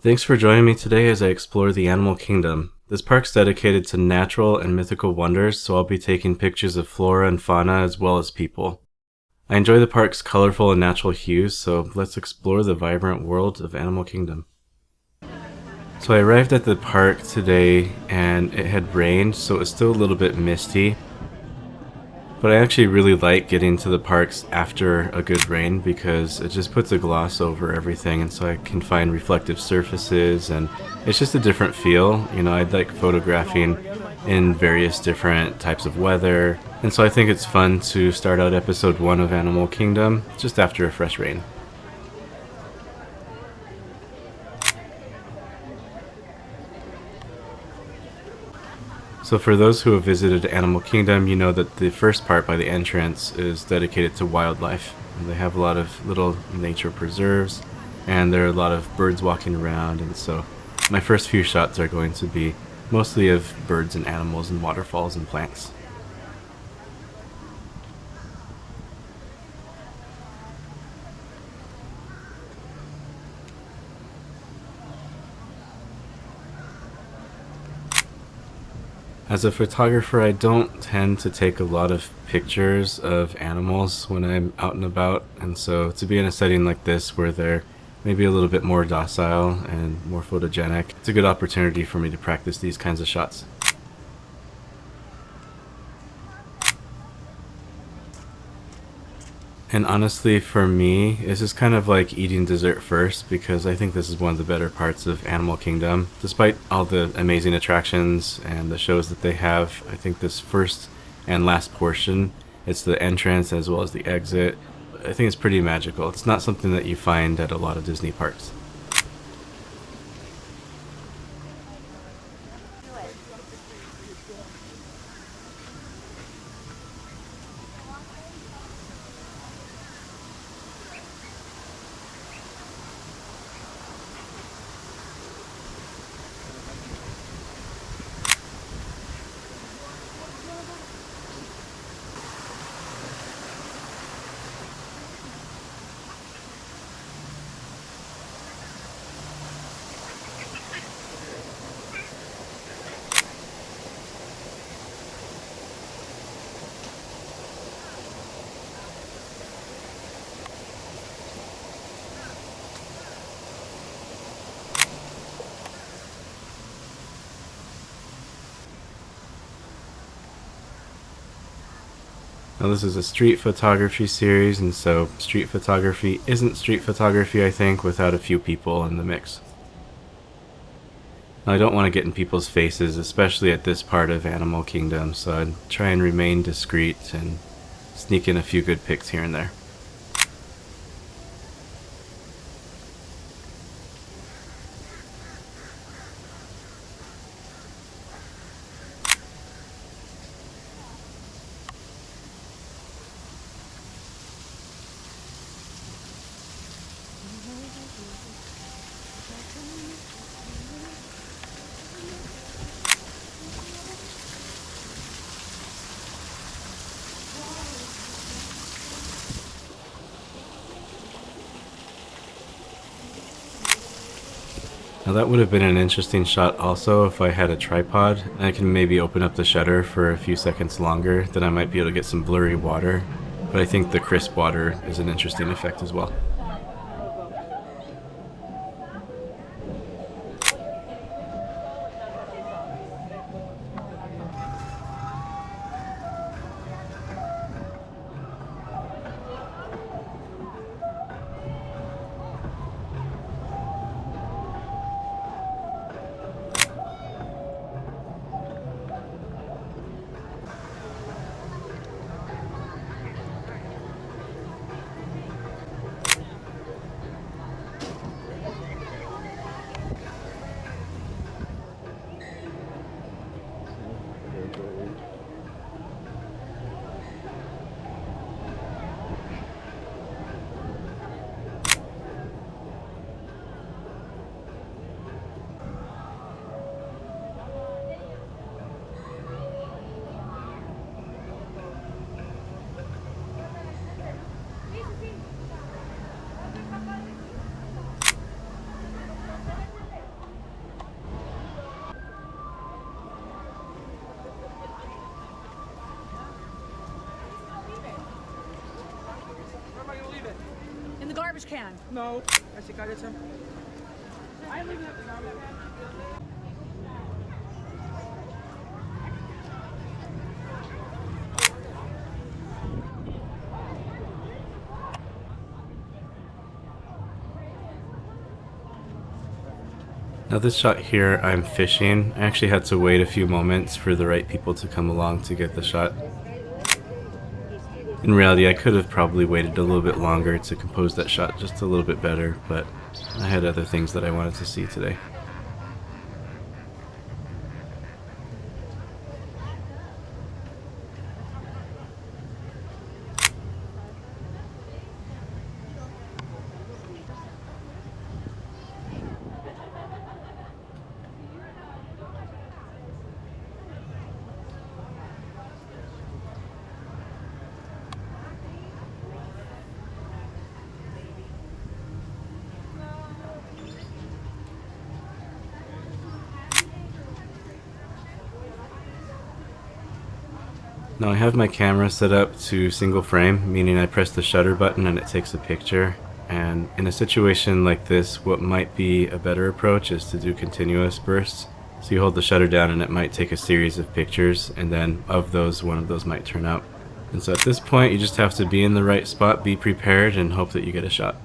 Thanks for joining me today as I explore the animal kingdom. This park's dedicated to natural and mythical wonders, so I'll be taking pictures of flora and fauna as well as people. I enjoy the park's colorful and natural hues, so let's explore the vibrant world of Animal Kingdom. So I arrived at the park today and it had rained, so it's still a little bit misty. But I actually really like getting to the parks after a good rain because it just puts a gloss over everything, and so I can find reflective surfaces and it's just a different feel. I like photographing in various different types of weather, and so I think it's fun to start out episode 1 of Animal Kingdom just after a fresh rain. So for those who have visited Animal Kingdom, you know that the first part by the entrance is dedicated to wildlife. And they have a lot of little nature preserves, and there are a lot of birds walking around, and so my first few shots are going to be mostly of birds and animals and waterfalls and plants. As a photographer, I don't tend to take a lot of pictures of animals when I'm out and about, and so to be in a setting like this where they're maybe a little bit more docile and more photogenic, it's a good opportunity for me to practice these kinds of shots. And honestly, for me, this is kind of like eating dessert first because I think this is one of the better parts of Animal Kingdom. Despite all the amazing attractions and the shows that they have, I think this first and last portion, it's the entrance as well as the exit, I think it's pretty magical. It's not something that you find at a lot of Disney parks. Now, this is a street photography series, and so street photography isn't street photography, I think, without a few people in the mix. Now, I don't want to get in people's faces, especially at this part of Animal Kingdom, so I'd try and remain discreet and sneak in a few good pics here and there. Now that would have been an interesting shot also if I had a tripod, and I can maybe open up the shutter for a few seconds longer, then I might be able to get some blurry water, but I think the crisp water is an interesting effect as well. garbage can. No, I think I got some. I leave that. Now this shot here, I'm fishing. I actually had to wait a few moments for the right people to come along to get the shot. In reality, I could have probably waited a little bit longer to compose that shot just a little bit better, but I had other things that I wanted to see today. Now I have my camera set up to single frame, meaning I press the shutter button and it takes a picture. And in a situation like this, what might be a better approach is to do continuous bursts. So you hold the shutter down and it might take a series of pictures, and then of those, one of those might turn out. And so at this point, you just have to be in the right spot, be prepared, and hope that you get a shot.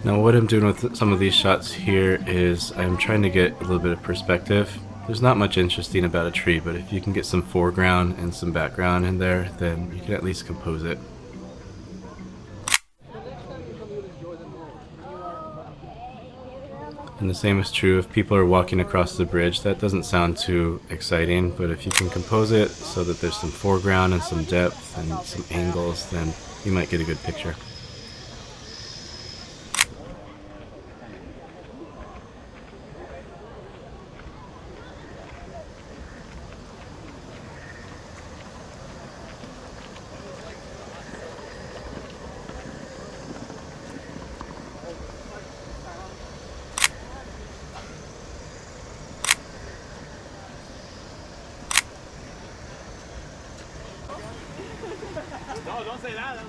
Now what I'm doing with some of these shots here is I'm trying to get a little bit of perspective. There's not much interesting about a tree, but if you can get some foreground and some background in there, then you can at least compose it. And the same is true if people are walking across the bridge. That doesn't sound too exciting, but if you can compose it so that there's some foreground and some depth and some angles, then you might get a good picture. No, don't say that.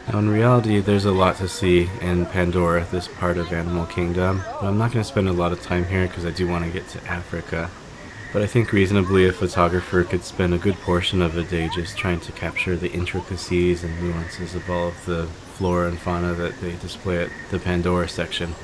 Now in reality, there's a lot to see in Pandora, this part of Animal Kingdom, but I'm not going to spend a lot of time here because I do want to get to Africa. But I think reasonably a photographer could spend a good portion of a day just trying to capture the intricacies and nuances of all of the flora and fauna that they display at the Pandora section.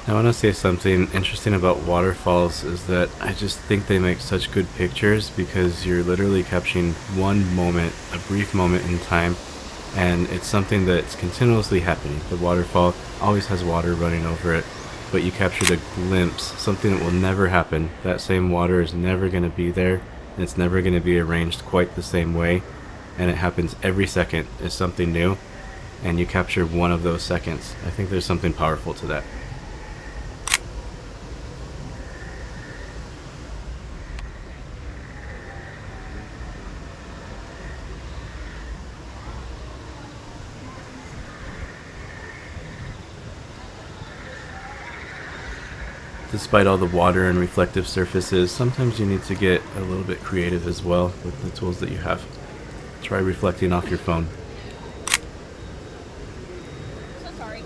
I want to say something interesting about waterfalls is that I just think they make such good pictures because you're literally capturing one moment, a brief moment in time, and it's something that's continuously happening. The waterfall always has water running over it, but you captured a glimpse, something that will never happen. That same water is never going to be there, and it's never going to be arranged quite the same way, and it happens every second is something new, and you capture one of those seconds. I think there's something powerful to that. Despite all the water and reflective surfaces, sometimes you need to get a little bit creative as well with the tools that you have. Try reflecting off your phone. So sorry.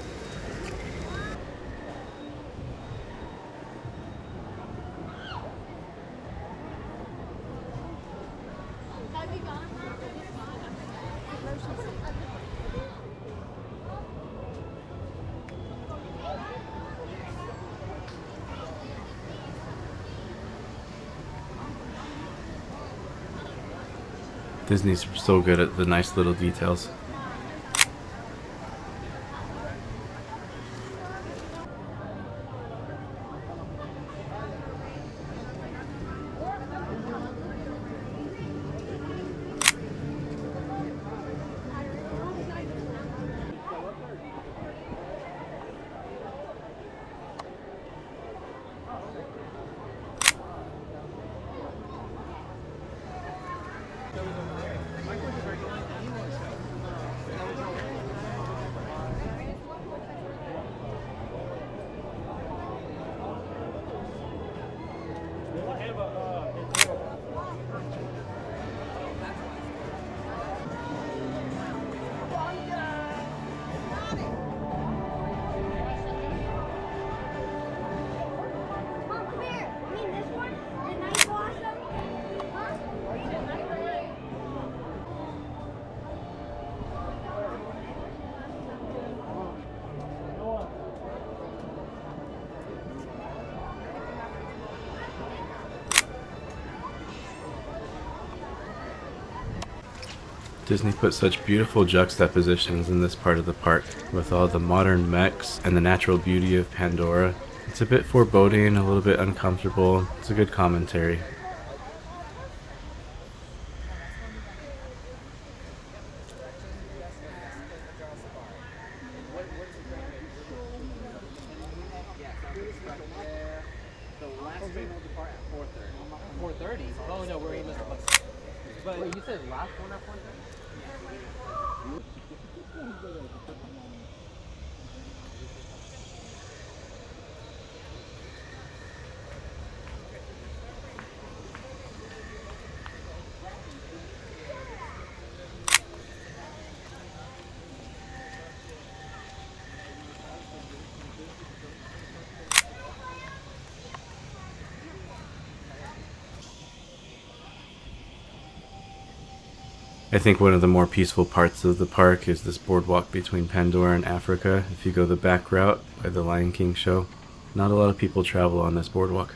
Disney's so good at the nice little details. Disney put such beautiful juxtapositions in this part of the park, with all the modern mechs and the natural beauty of Pandora. It's a bit foreboding, a little bit uncomfortable. It's a good commentary. The last train will depart at 4:30. 4:30? Oh no, we're in the bus. But wait, you said last one at 4:30? I think one of the more peaceful parts of the park is this boardwalk between Pandora and Africa. If you go the back route by the Lion King show, not a lot of people travel on this boardwalk.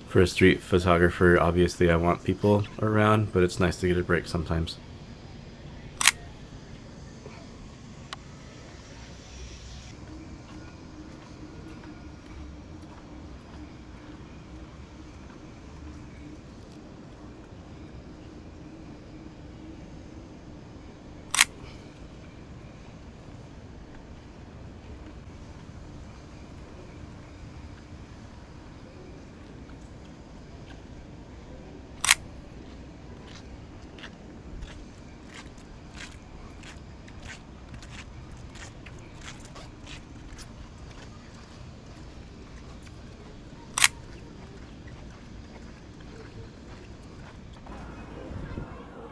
For a street photographer, obviously I want people around, but it's nice to get a break sometimes.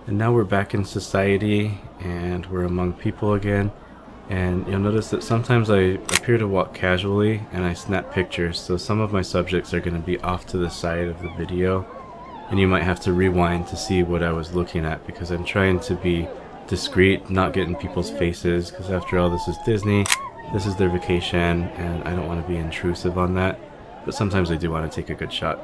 And now we're back in society and we're among people again. And you'll notice that sometimes I appear to walk casually and I snap pictures, so some of my subjects are going to be off to the side of the video. And you might have to rewind to see what I was looking at because I'm trying to be discreet, not get in people's faces, because after all, this is Disney, this is their vacation, and I don't want to be intrusive on that. But sometimes I do want to take a good shot.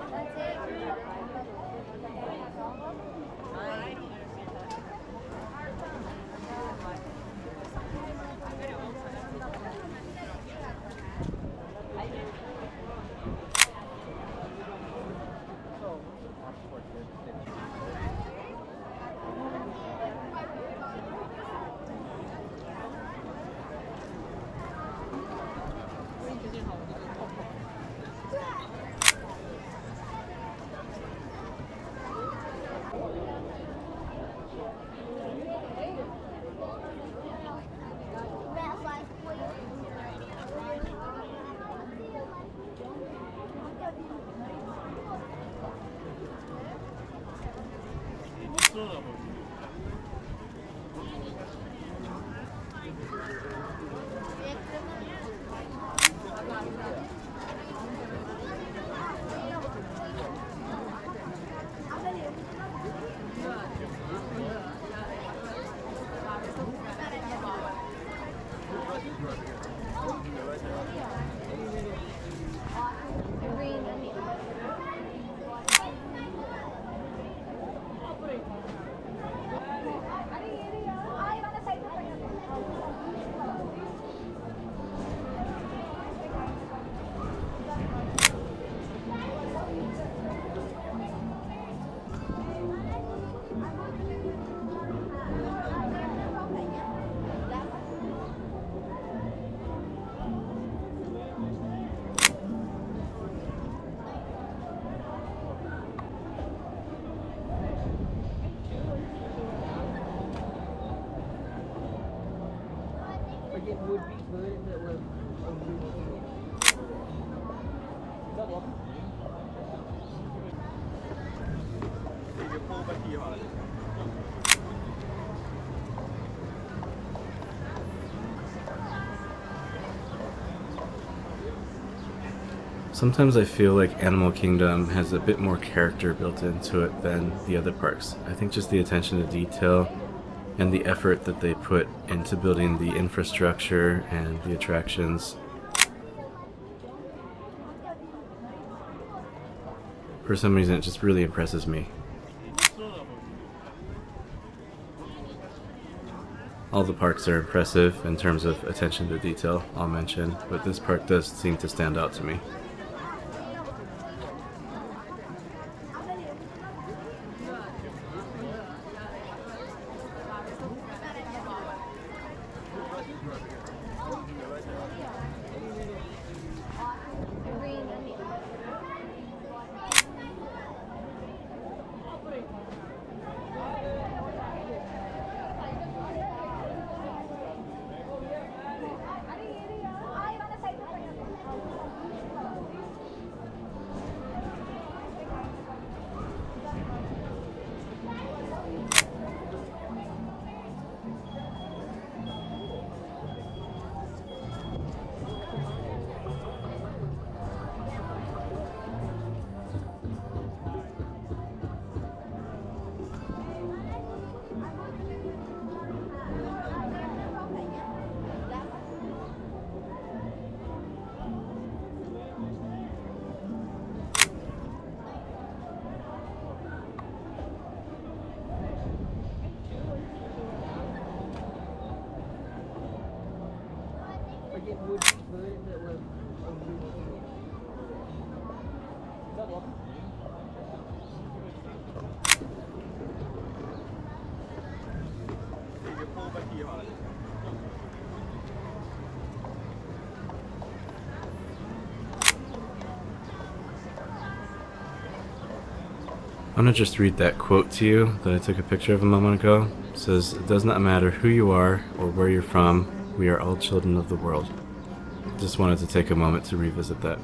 It would be good if it was a routine. Sometimes I feel like Animal Kingdom has a bit more character built into it than the other parks. I think just the attention to detail and the effort that they put into building the infrastructure and the attractions, for some reason, it just really impresses me. All the parks are impressive in terms of attention to detail, I'll mention, but this park does seem to stand out to me. It would be good if it was a routine. I'm gonna just read that quote to you that I took a picture of a moment ago. It says, "It does not matter who you are or where you're from, we are all children of the world." Just wanted to take a moment to revisit that.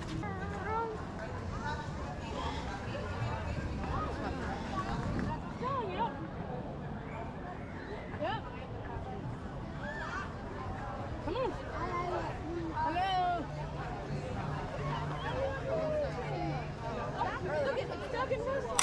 Yep. Come on. Hello. Look at the dog and Russell.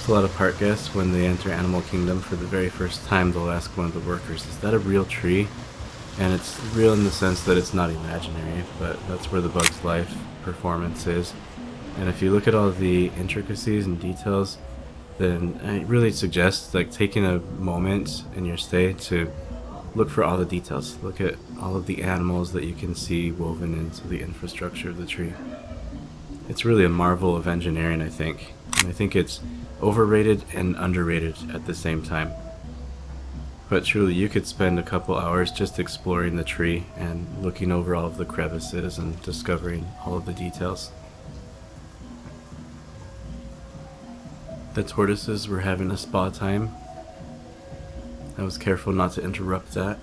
So a lot of park guests, when they enter Animal Kingdom for the very first time, they'll ask one of the workers, is that a real tree? And it's real in the sense that it's not imaginary, but that's where the Bug's Life performance is. And if you look at all the intricacies and details, then it really suggests like taking a moment in your stay to look for all the details. Look at all of the animals that you can see woven into the infrastructure of the tree. It's really a marvel of engineering, I think. And I think it's overrated and underrated at the same time. But truly, you could spend a couple hours just exploring the tree and looking over all of the crevices and discovering all of the details. The tortoises were having a spa time. I was careful not to interrupt that.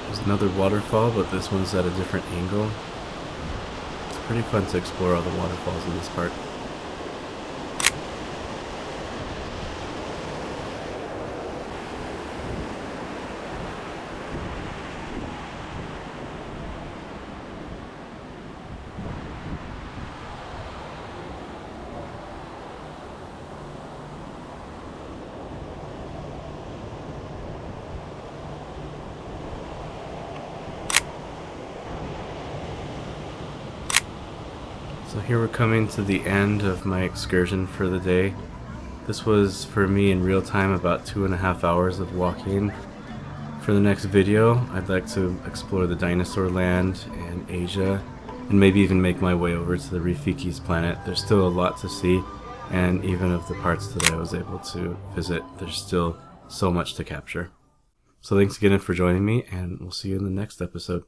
There's another waterfall, but this one's at a different angle. It's pretty fun to explore all the waterfalls in this park. So here we're coming to the end of my excursion for the day. This was, for me in real time, about 2.5 hours of walking. For the next video, I'd like to explore the dinosaur land and Asia, and maybe even make my way over to the Rafiki's planet. There's still a lot to see, and even of the parts that I was able to visit, there's still so much to capture. So thanks again for joining me, and we'll see you in the next episode.